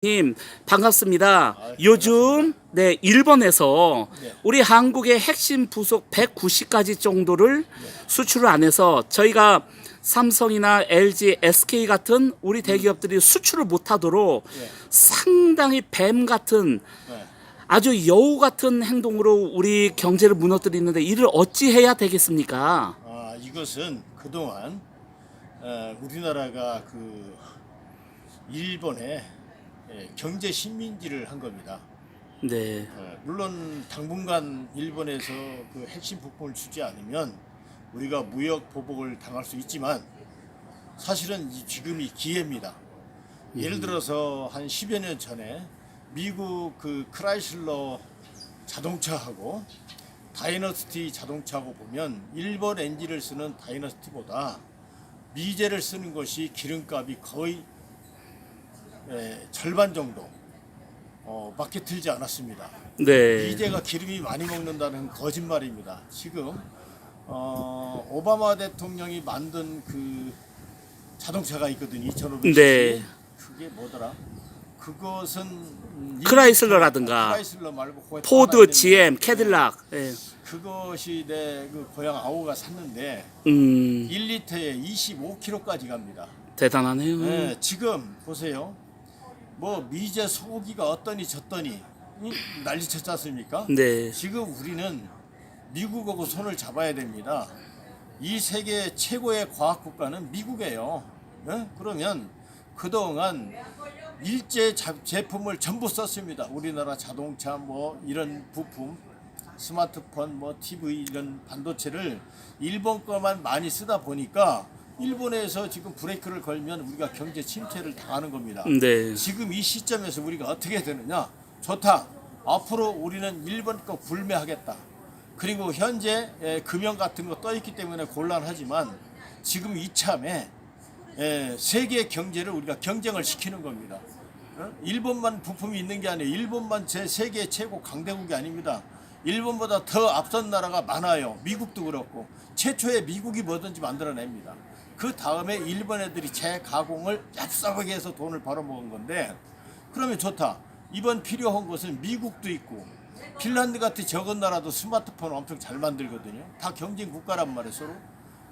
님 반갑습니다. 요즘 일본에서 우리 한국의 핵심 부속 190가지 정도를 수출을 안 해서 저희가 삼성이나 LG, SK 같은 우리 대기업들이 수출을 못하도록 상당히 뱀 같은 아주 여우 같은 행동으로 우리 경제를 무너뜨리는데 이를 어찌해야 되겠습니까? 이것은 그동안 우리나라가 일본에 경제 식민지를 한 겁니다. 네. 물론 당분간 일본에서 그 핵심 부품을 주지 않으면 우리가 무역 보복을 당할 수 있지만 사실은 지금이 기회입니다. 예를 들어서 한 10여 년 전에 미국 크라이슬러 자동차하고 다이너스티 자동차하고 보면 일본 엔진을 쓰는 다이너스티보다 미제를 쓰는 것이 기름값이 거의 절반 정도 밖에 들지 않았습니다. 네. 미제가 기름이 많이 먹는다는 거짓말입니다. 지금 오바마 대통령이 만든 자동차가 있거든요. 2500cc. 네. 그게 뭐더라? 그것은 크라이슬러라든가 크라이슬러 말고 거기 포드, GM, 캐딜락. 예. 그것이 내 고향 아우가 샀는데 1리터에 25km까지 갑니다. 대단하네요. 네, 지금 보세요. 미제 소고기가 어떠니 저떠니 난리 쳤지 않습니까? 네. 지금 우리는 미국하고 손을 잡아야 됩니다. 이 세계 최고의 과학 국가는 미국이에요. 네? 그러면 그동안 일제 제품을 전부 썼습니다. 우리나라 자동차 이런 부품, 스마트폰, TV 이런 반도체를 일본 거만 많이 쓰다 보니까 일본에서 지금 브레이크를 걸면 우리가 경제 침체를 당하는 겁니다. 네. 지금 이 시점에서 우리가 어떻게 되느냐? 좋다. 앞으로 우리는 일본 거 불매하겠다. 그리고 현재 금연 같은 거 떠 있기 때문에 곤란하지만 지금 이참에 세계 경제를 우리가 경쟁을 시키는 겁니다. 일본만 부품이 있는 게 아니에요. 일본만 세계 최고 강대국이 아닙니다. 일본보다 더 앞선 나라가 많아요. 미국도 그렇고 최초에 미국이 뭐든지 만들어냅니다. 그 다음에 일본 애들이 재가공을 얍삽하게 해서 돈을 벌어먹은 건데, 그러면 좋다. 이번 필요한 것은 미국도 있고 핀란드 같은 적은 나라도 스마트폰 엄청 잘 만들거든요. 다 경쟁 국가란 말이에요, 서로.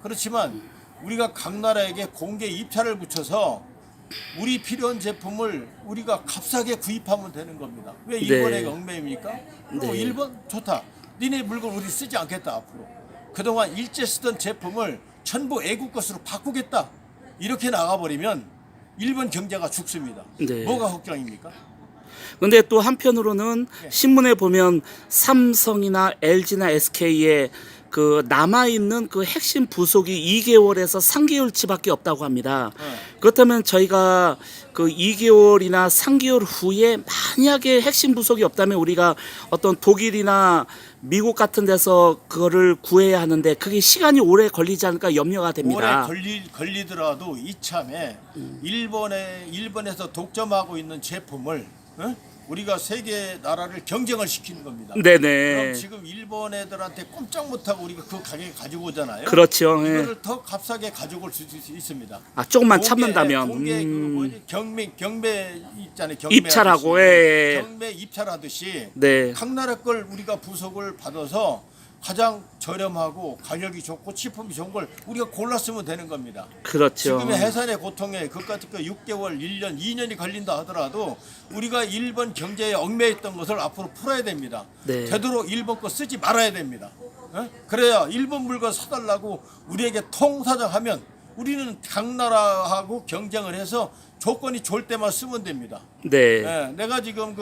그렇지만 우리가 각 나라에게 공개 입찰을 붙여서 우리 필요한 제품을 우리가 값싸게 구입하면 되는 겁니다. 왜 일본에게 얽매입니까? 그럼 일본 좋다. 니네 물건 우리 쓰지 않겠다 앞으로. 그동안 일제 쓰던 제품을 전부 애국 것으로 바꾸겠다. 이렇게 나가버리면 일본 경제가 죽습니다. 네. 뭐가 걱정입니까? 근데 또 한편으로는 신문에 보면 삼성이나 LG나 SK의 남아있는 핵심 부속이 2개월에서 3개월치밖에 없다고 합니다. 그렇다면 저희가 2개월이나 3개월 후에 만약에 핵심 부속이 없다면 우리가 어떤 독일이나 미국 같은 데서 그거를 구해야 하는데 그게 시간이 오래 걸리지 않을까 염려가 됩니다. 오래 걸리더라도 이참에 일본에서 독점하고 있는 제품을 우리가 세계 나라를 경쟁을 시키는 겁니다. 네네. 그럼 지금 일본 애들한테 꼼짝 못하고 우리가 그 가격에 가지고 오잖아요. 그렇죠. 이거를 더 값싸게 가지고 올 수 있습니다. 조금만 참는다면. 경매 있잖아요. 입찰하고, 경매 입찰하듯이 네. 각 나라 걸 우리가 부속을 받아서 가장 저렴하고 가격이 좋고 취품이 좋은 걸 우리가 골라 쓰면 되는 겁니다. 그렇죠. 지금의 해산의 고통에 그까짓 6개월, 1년, 2년이 걸린다 하더라도 우리가 일본 경제에 얽매였던 것을 앞으로 풀어야 됩니다. 네. 되도록 일본 거 쓰지 말아야 됩니다. 그래야 일본 물건 사달라고 우리에게 통사정하면 우리는 각 나라하고 경쟁을 해서 조건이 좋을 때만 쓰면 됩니다. 네. 내가 지금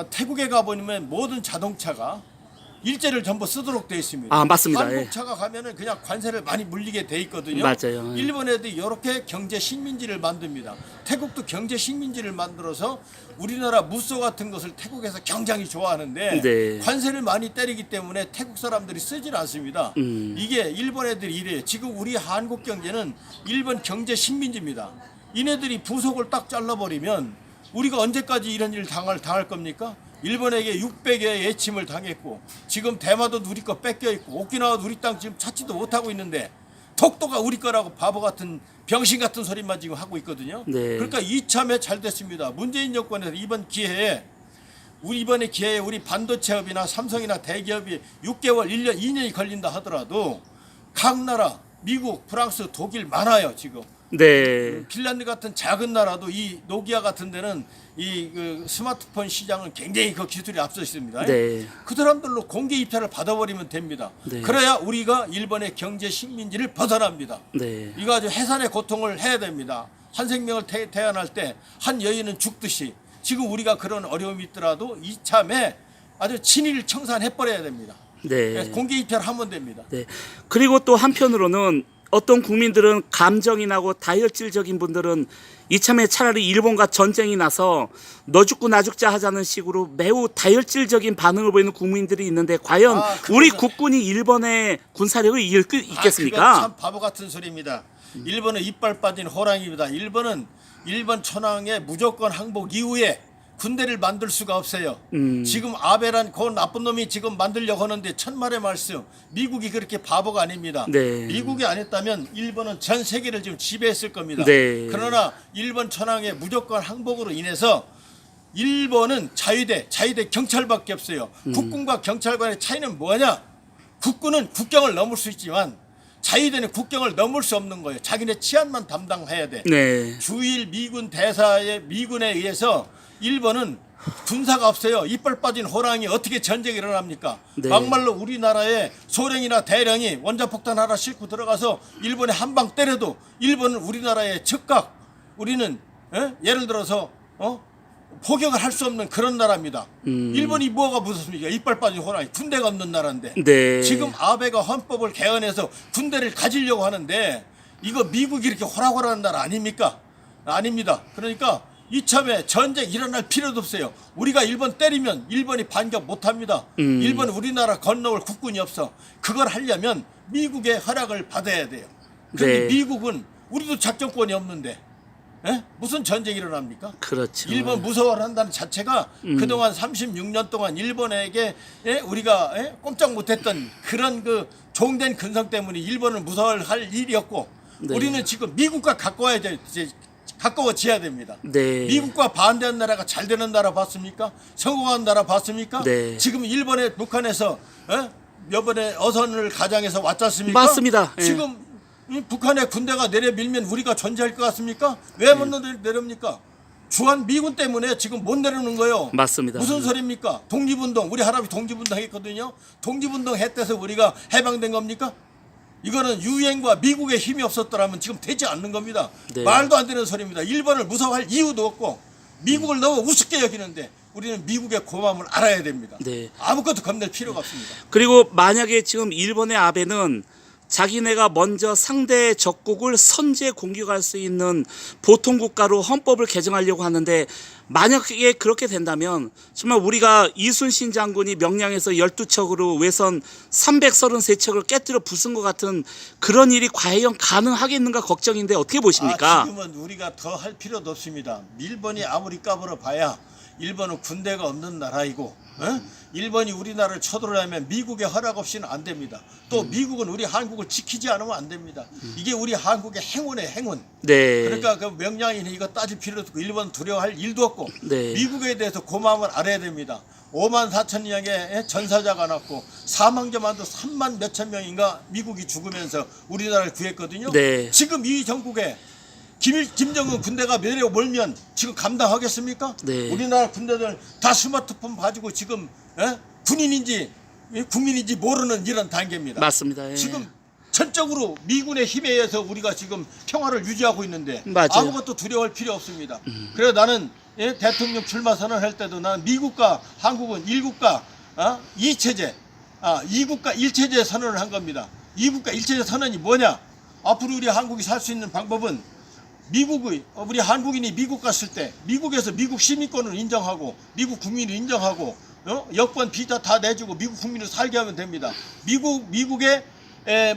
태국에 가보면 모든 자동차가 일제를 전부 쓰도록 되어 있습니다. 맞습니다. 한국차가 가면은 그냥 관세를 많이 물리게 돼 있거든요. 맞아요. 일본 애들이 이렇게 경제 식민지를 만듭니다. 태국도 경제 식민지를 만들어서 우리나라 무쏘 같은 것을 태국에서 굉장히 좋아하는데 네. 관세를 많이 때리기 때문에 태국 사람들이 쓰질 않습니다. 이게 일본 애들이 이래요. 지금 우리 한국 경제는 일본 경제 식민지입니다. 이네들이 부속을 딱 잘라버리면 우리가 언제까지 이런 일을 당할 겁니까? 일본에게 600의 예침을 당했고 지금 대마도 우리 거 뺏겨 있고 오키나와도 우리 땅 지금 찾지도 못하고 있는데 독도가 우리 거라고 바보 같은 병신 같은 소리만 지금 하고 있거든요. 네. 그러니까 이참에 잘 됐습니다. 문재인 정권에서 이번에 기회에 우리 반도체업이나 삼성이나 대기업이 6개월, 1년, 2년이 걸린다 하더라도 각 나라 미국, 프랑스, 독일 많아요 지금. 네. 핀란드 같은 작은 나라도 이 노기아 같은 데는 그 스마트폰 시장은 굉장히 그 기술이 앞서 있습니다. 네. 그 사람들로 공개 입찰을 받아버리면 됩니다. 네. 그래야 우리가 일본의 경제 식민지를 벗어납니다. 네. 이거 아주 해산의 고통을 해야 됩니다. 한 생명을 태어날 때 한 여인은 죽듯이 지금 우리가 그런 어려움이 있더라도 이참에 아주 친일 청산해버려야 됩니다. 네. 공개 입찰하면 됩니다. 네. 그리고 또 한편으로는 어떤 국민들은 감정이 나고 다혈질적인 분들은 이참에 차라리 일본과 전쟁이 나서 너 죽고 나 죽자 하자는 식으로 매우 다혈질적인 반응을 보이는 국민들이 있는데 과연 우리 국군이 일본의 군사력을 이길 수 있겠습니까? 그건 참 바보 같은 소리입니다. 일본은 이빨 빠진 호랑이입니다. 일본 천황의 무조건 항복 이후에 군대를 만들 수가 없어요. 지금 아베란 그 나쁜 놈이 지금 만들려고 하는데 천만의 말씀, 미국이 그렇게 바보가 아닙니다. 네. 미국이 안 했다면 일본은 전 세계를 지금 지배했을 겁니다. 네. 그러나 일본 천황의 무조건 항복으로 인해서 일본은 자위대 경찰밖에 없어요. 국군과 경찰관의 차이는 뭐냐? 국군은 국경을 넘을 수 있지만 자위대는 국경을 넘을 수 없는 거예요. 자기네 치안만 담당해야 돼. 네. 주일 미군 대사의 미군에 의해서 일본은 군사가 없어요. 이빨 빠진 호랑이 어떻게 전쟁이 일어납니까? 네. 막말로 우리나라의 소령이나 대령이 원자폭탄 하나 싣고 들어가서 일본에 한 방 때려도 일본은 우리나라의 즉각 우리는 예를 들어서 포격을 할 수 없는 그런 나라입니다. 일본이 뭐가 무섭습니까? 이빨 빠진 호랑이 군대가 없는 나라인데 네. 지금 아베가 헌법을 개헌해서 군대를 가지려고 하는데 이거 미국이 이렇게 호락호락한 나라 아닙니까? 아닙니다. 그러니까 이참에 전쟁 일어날 필요도 없어요. 우리가 일본 때리면 일본이 반격 못합니다. 일본 우리나라 건너올 국군이 없어. 그걸 하려면 미국의 허락을 받아야 돼요. 그런데 네. 미국은 우리도 작전권이 없는데 무슨 전쟁이 일어납니까? 그렇죠. 일본 무서워를 한다는 자체가 그동안 36년 동안 일본에게 우리가 꼼짝 못했던 그런 그 종된 근성 때문에 일본을 무서워할 일이었고 네. 우리는 지금 미국과 가까워져야 됩니다. 네. 미국과 반대한 나라가 잘 되는 나라 봤습니까? 성공한 나라 봤습니까? 네. 지금 일본에 북한에서 이번에 어선을 가장해서 왔지 않습니까? 맞습니다. 예. 지금 이 북한의 군대가 내려밀면 우리가 존재할 것 같습니까? 왜 못 내려옵니까? 주한 미군 때문에 지금 못 내려오는 거예요. 맞습니다. 무슨 소리입니까? 독립운동, 우리 할아버지 독립운동 했거든요. 독립운동 했대서 우리가 해방된 겁니까? 이거는 유엔과 미국의 힘이 없었더라면 지금 되지 않는 겁니다. 네. 말도 안 되는 소리입니다. 일본을 무서워할 이유도 없고 미국을 너무 우습게 여기는데 우리는 미국의 고마움을 알아야 됩니다. 네. 아무것도 겁낼 필요가 없습니다. 그리고 만약에 지금 일본의 아베는 자기네가 먼저 상대 적국을 선제 공격할 수 있는 보통 국가로 헌법을 개정하려고 하는데 만약에 그렇게 된다면 정말 우리가 이순신 장군이 명량에서 12척으로 외선 333척을 깨뜨려 부순 것 같은 그런 일이 과연 가능하겠는가 걱정인데 어떻게 보십니까? 지금은 우리가 더 할 필요도 없습니다. 일본이 아무리 까불어 봐야 일본은 군대가 없는 나라이고 일본이 우리나라를 쳐들어오려면 미국의 허락 없이는 안 됩니다. 또 미국은 우리 한국을 지키지 않으면 안 됩니다. 이게 우리 한국의 행운의 행운. 네. 그러니까 그 명량이니 이거 따질 필요도 없고 일본 두려워할 일도 없고 네. 미국에 대해서 고마움을 알아야 됩니다. 5만 4천 명의 전사자가 났고 사망자만도 3만 몇천 명인가 미국이 죽으면서 우리나라를 구했거든요. 네. 지금 이 전국에 김정은 군대가 내려몰면 지금 감당하겠습니까? 네. 우리나라 군대들 다 스마트폰 가지고 지금 군인인지 국민인지 모르는 이런 단계입니다. 맞습니다. 예. 지금 전적으로 미군의 힘에 의해서 우리가 지금 평화를 유지하고 있는데 맞아요. 아무것도 두려워할 필요 없습니다. 그래서 나는 대통령 출마 선언할 때도 나는 미국과 한국은 1국가 2체제 2국가 1체제 선언을 한 겁니다. 2국가 1체제 선언이 뭐냐? 앞으로 우리 한국이 살 수 있는 방법은 우리 한국인이 미국 갔을 때 미국에서 미국 시민권을 인정하고 미국 국민을 인정하고 여권 비자 다 내주고 미국 국민으로 살게 하면 됩니다. 미국의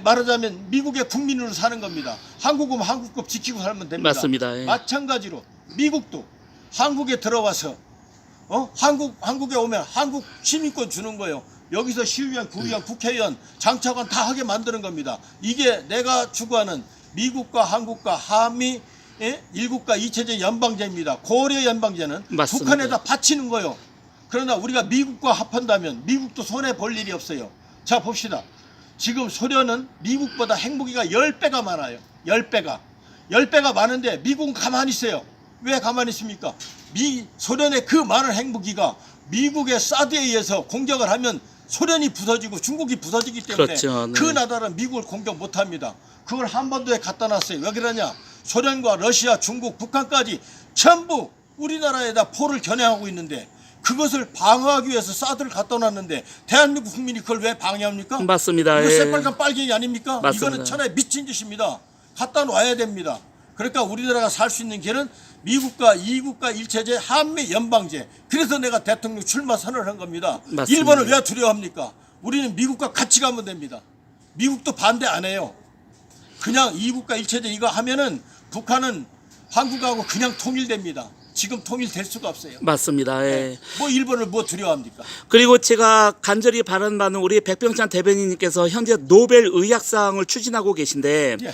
말하자면 미국의 국민으로 사는 겁니다. 한국은 한국법 지키고 살면 됩니다. 맞습니다. 예. 마찬가지로 미국도 한국에 들어와서 한국에 오면 한국 시민권 주는 거예요. 여기서 시의원, 구의원, 국회의원, 장차관 다 하게 만드는 겁니다. 이게 내가 추구하는 미국과 한국과 한미 일국가 이체제 연방제입니다. 고려 연방제는 맞습니다. 북한에다 바치는 거요. 그러나 우리가 미국과 합한다면 미국도 손해 볼 일이 없어요. 자 봅시다. 지금 소련은 미국보다 핵무기가 10배가 많아요. 10배가. 10배가 많은데 미국은 가만히 있어요. 왜 가만히 있습니까? 소련의 그 많은 핵무기가 미국의 사드에 의해서 공격을 하면 소련이 부서지고 중국이 부서지기 때문에 그렇죠. 네. 그 나라는 미국을 공격 못합니다. 그걸 한반도에 갖다 놨어요. 왜 그러냐? 소련과 러시아, 중국, 북한까지 전부 우리나라에다 포를 겨냥하고 있는데 그것을 방어하기 위해서 사드를 갖다 놨는데 대한민국 국민이 그걸 왜 방해합니까? 맞습니다. 이거 예. 새빨간 빨갱이 아닙니까? 맞습니다. 이거는 천하의 미친 짓입니다. 갖다 놔야 됩니다. 그러니까 우리나라가 살 수 있는 길은 미국과 이국가 일체제 한미 연방제. 그래서 내가 대통령 출마 선언을 한 겁니다. 맞습니다. 일본을 왜 두려워합니까? 우리는 미국과 같이 가면 됩니다. 미국도 반대 안 해요. 그냥 이국가 일체제 이거 하면은 북한은 한국하고 그냥 통일됩니다. 지금 통일될 수가 없어요. 맞습니다. 예. 뭐 일본을 뭐 두려워합니까? 그리고 제가 간절히 바라는 우리 백병찬 대변인님께서 현재 노벨 의학상을 추진하고 계신데 예.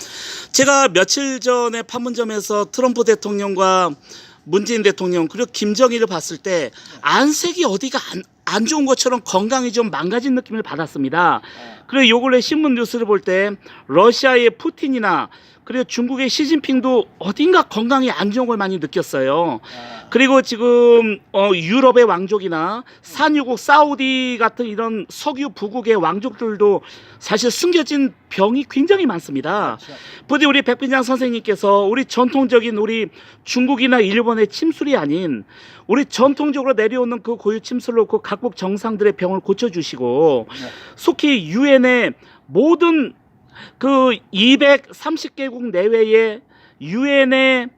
제가 며칠 전에 판문점에서 트럼프 대통령과 문재인 대통령 그리고 김정일을 봤을 때 안색이 어디가 안 좋은 것처럼 건강이 좀 망가진 느낌을 받았습니다. 그리고 요 근래 신문 뉴스를 볼 때 러시아의 푸틴이나 그리고 중국의 시진핑도 어딘가 건강이 안 좋은 걸 많이 느꼈어요. 그리고 지금 유럽의 왕족이나 산유국 사우디 같은 이런 석유 부국의 왕족들도 사실 숨겨진 병이 굉장히 많습니다. 부디 우리 백빈장 선생님께서 우리 전통적인 우리 중국이나 일본의 침술이 아닌 우리 전통적으로 내려오는 그 고유 침술로 그 각국 정상들의 병을 고쳐주시고 속히 유엔의 모든 그 230개국 내외의 유엔에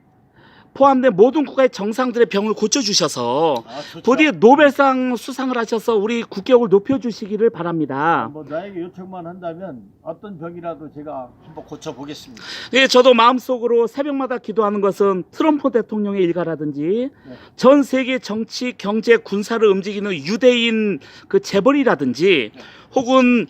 포함된 모든 국가의 정상들의 병을 고쳐주셔서 부디 노벨상 수상을 하셔서 우리 국격을 높여주시기를 바랍니다. 뭐 나에게 요청만 한다면 어떤 병이라도 제가 한번 고쳐보겠습니다. 예, 저도 마음속으로 새벽마다 기도하는 것은 트럼프 대통령의 일가라든지 전 세계 정치, 경제, 군사를 움직이는 유대인 그 재벌이라든지 혹은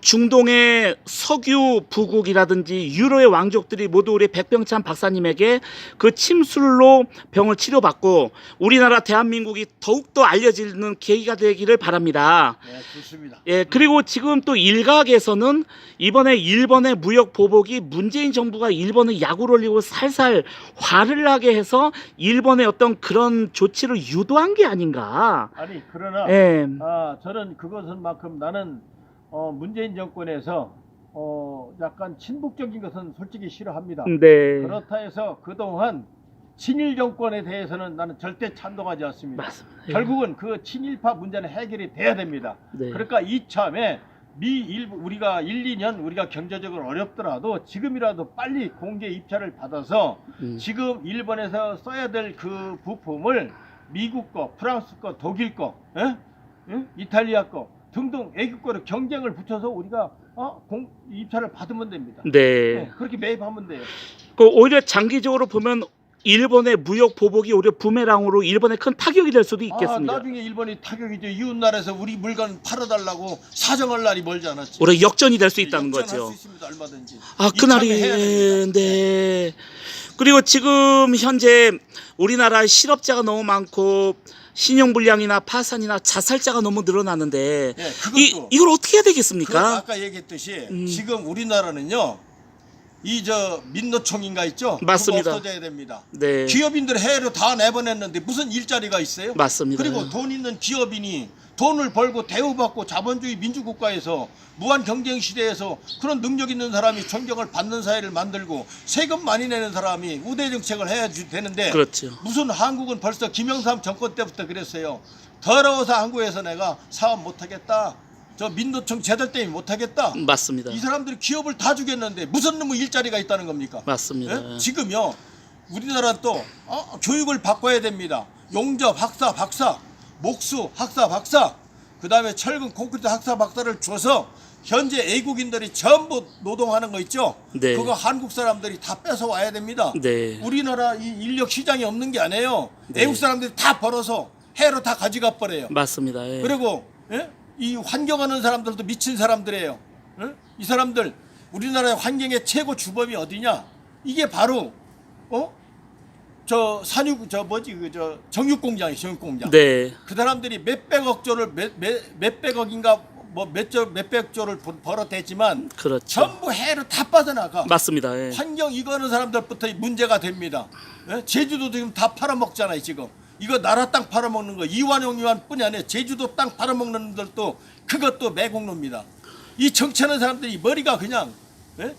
중동의 석유 부국이라든지 유로의 왕족들이 모두 우리 백병찬 박사님에게 그 침술로 병을 치료받고 우리나라 대한민국이 더욱더 알려지는 계기가 되기를 바랍니다. 네, 좋습니다. 예, 그리고 지금 또 일각에서는 이번에 일본의 무역 보복이 문재인 정부가 일본을 약을 올리고 살살 화를 나게 해서 일본의 어떤 그런 조치를 유도한 게 아닌가. 아니 그러나 예. 저는 그것은 만큼 나는 문재인 정권에서 약간 친북적인 것은 솔직히 싫어합니다. 네. 그렇다 해서 그동안 친일 정권에 대해서는 나는 절대 찬동하지 않습니다. 맞습니다. 결국은 그 친일파 문제는 해결이 돼야 됩니다. 네. 그러니까 이참에 우리가 1, 2년 우리가 경제적으로 어렵더라도 지금이라도 빨리 공개 입찰을 받아서 지금 일본에서 써야 될 그 부품을 미국 거, 프랑스 거, 독일 거, 이탈리아 거 등등 애국 거를 경쟁을 붙여서 우리가 입찰을 받으면 됩니다. 네. 그렇게 매입하면 돼요. 그 오히려 장기적으로 보면 일본의 무역 보복이 오히려 부메랑으로 일본에 큰 타격이 될 수도 있겠습니다. 나중에 일본이 타격이죠. 이웃나라에서 우리 물건 팔아달라고 사정할 날이 멀지 않았지. 오히려 역전이 될 수 있다는 역전할 거죠. 수 있습니다. 얼마든지. 그날이 이참에 해야 됩니다. 네. 그리고 지금 현재 우리나라 실업자가 너무 많고 신용불량이나 파산이나 자살자가 너무 늘어나는데 네, 그것도 이걸 어떻게 해야 그 되겠습니까? 아까 얘기했듯이 지금 우리나라는요. 민노총인가 있죠? 맞습니다. 그거 없어져야 됩니다. 네. 기업인들 해외로 다 내보냈는데 무슨 일자리가 있어요? 맞습니다. 그리고 돈 있는 기업인이 돈을 벌고 대우받고 자본주의 민주국가에서 무한 경쟁 시대에서 그런 능력 있는 사람이 존경을 받는 사회를 만들고 세금 많이 내는 사람이 우대 정책을 해야 되는데 그렇죠. 무슨 한국은 벌써 김영삼 정권 때부터 그랬어요. 더러워서 한국에서 내가 사업 못하겠다. 저 민노총 제들 때문에 못하겠다. 맞습니다. 이 사람들이 기업을 다 주겠는데 무슨 놈의 일자리가 있다는 겁니까? 맞습니다. 예? 지금요 우리나라 또 교육을 바꿔야 됩니다. 용접 학사 박사, 목수 학사 박사, 그 다음에 철근 콘크리트 학사 박사를 줘서 현재 애국인들이 전부 노동하는 거 있죠? 네. 그거 한국 사람들이 다 뺏어 와야 됩니다. 네. 우리나라 이 인력 시장이 없는 게 아니에요. 네. 애국 사람들이 다 벌어서 해로 다 가져가 버려요. 맞습니다. 예. 그리고 이 환경하는 사람들도 미친 사람들이에요. 응? 이 사람들 우리나라의 환경의 최고 주범이 어디냐? 이게 바로 저 산육 저 뭐지 그 저 정육공장이 정육공장. 네. 그 사람들이 몇백억조를 몇백억인가 뭐 몇백조를 벌어댔지만 그렇죠. 전부 해로 다 빠져나가. 맞습니다. 예. 환경 이거 하는 사람들부터 문제가 됩니다. 예? 제주도 지금 다 팔아먹잖아요. 지금 이거 나라 땅 팔아먹는 거 이완용이만뿐이 아니라 제주도 땅 팔아먹는 분들도 그것도 매국노입니다. 이 정치하는 사람들이 머리가 그냥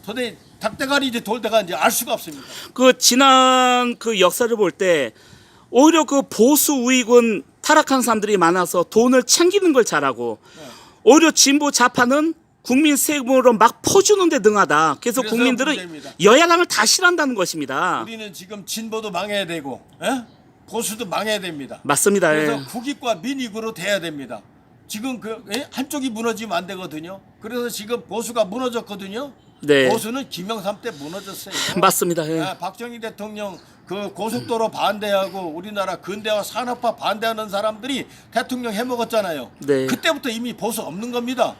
도대체 닭대가리인지 돌대가리인지 알 수가 없습니다. 그 지난 그 역사를 볼 때 오히려 그 보수 우익은 타락한 사람들이 많아서 돈을 챙기는 걸 잘하고 오히려 진보 좌파는 국민 세금으로 막 퍼주는 데 능하다. 그래서 국민들은 문제입니다. 여야당을 다 싫어한다는 것입니다. 우리는 지금 진보도 망해야 되고 보수도 망해야 됩니다. 맞습니다. 그래서 예. 국익과 민익으로 돼야 됩니다. 지금 한쪽이 무너지면 안 되거든요. 그래서 지금 보수가 무너졌거든요. 네. 보수는 김영삼 때 무너졌어요. 맞습니다. 예. 박정희 대통령 그 고속도로 반대하고 우리나라 근대화 산업화 반대하는 사람들이 대통령 해먹었잖아요. 네. 그때부터 이미 보수 없는 겁니다.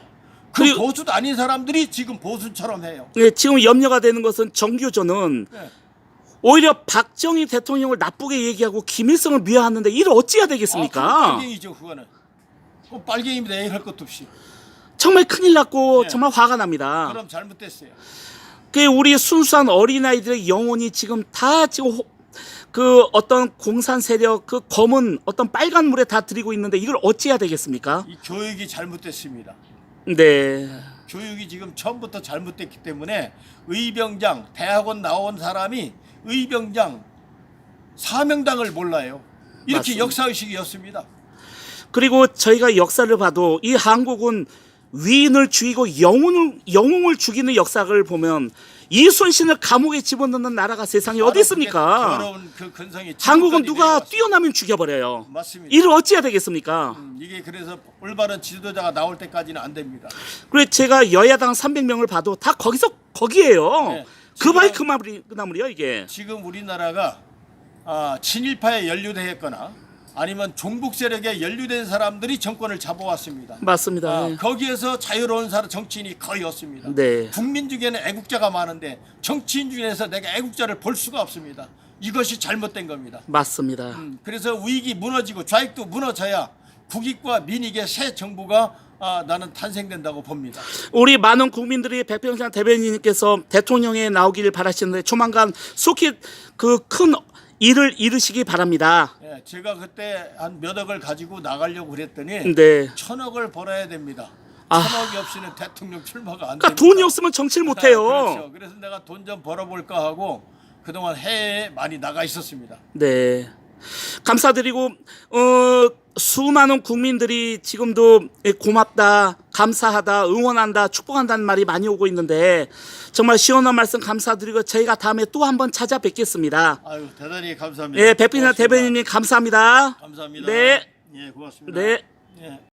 그 그리고- 보수도 아닌 사람들이 지금 보수처럼 해요. 예, 지금 염려가 되는 것은 정교조는 네. 오히려 박정희 대통령을 나쁘게 얘기하고 김일성을 미화하는데 이를 어찌해야 되겠습니까? 빨갱이죠 그거는. 빨갱이입니다. 얘기할 것도 없이. 정말 큰일 났고 예. 정말 화가 납니다. 그럼 잘못됐어요. 그 우리 순수한 어린아이들의 영혼이 지금 다 지금 그 어떤 공산 세력 그 검은 어떤 빨간 물에 다 들이고 있는데 이걸 어찌해야 되겠습니까? 이 교육이 잘못됐습니다. 네. 교육이 지금 처음부터 잘못됐기 때문에 의병장 대학원 나온 사람이 의병장 사명당을 몰라요. 이렇게 맞습니다. 역사의식이었습니다. 그리고 저희가 역사를 봐도 이 한국은 위인을 죽이고 영웅을 죽이는 역사를 보면 이순신을 감옥에 집어넣는 나라가 세상에 어디 있습니까? 더러운 그 근성이 한국은 지금까지 누가 내려왔습니다. 뛰어나면 죽여버려요. 맞습니다. 이를 어찌해야 되겠습니까? 이게 그래서 올바른 지도자가 나올 때까지는 안 됩니다. 그래 제가 여야당 300명을 봐도 다 거기에요. 네. 그 말이 그 나물이요 이게. 지금 우리나라가 친일파에 연루되었거나 아니면 종북 세력에 연루된 사람들이 정권을 잡아왔습니다. 맞습니다. 예. 거기에서 자유로운 정치인이 거의 없습니다. 네. 국민 중에는 애국자가 많은데 정치인 중에서 내가 애국자를 볼 수가 없습니다. 이것이 잘못된 겁니다. 맞습니다. 그래서 우익이 무너지고 좌익도 무너져야 국익과 민익의 새 정부가 나는 탄생된다고 봅니다. 우리 많은 국민들이 백병장 대변인님께서 대통령에 나오기를 바라시는데 조만간 속히 그 큰 일을 이루시기 바랍니다. 예, 제가 그때 한 몇 억을 가지고 나가려고 그랬더니 네. 1,000억을 벌어야 됩니다. 아. 1,000억이 없이는 대통령 출마가 안 그러니까 됩니다. 돈이 없으면 정치를 못해요. 그렇죠. 그래서 내가 돈 좀 벌어볼까 하고 그동안 해외에 많이 나가 있었습니다. 네. 감사드리고 수많은 국민들이 지금도 고맙다, 감사하다, 응원한다, 축복한다는 말이 많이 오고 있는데 정말 시원한 말씀 감사드리고 저희가 다음에 또 한번 찾아뵙겠습니다. 아유 대단히 감사합니다. 예, 백빈아 고맙습니다. 대변인님 감사합니다. 감사합니다. 네. 예, 고맙습니다. 네. 예.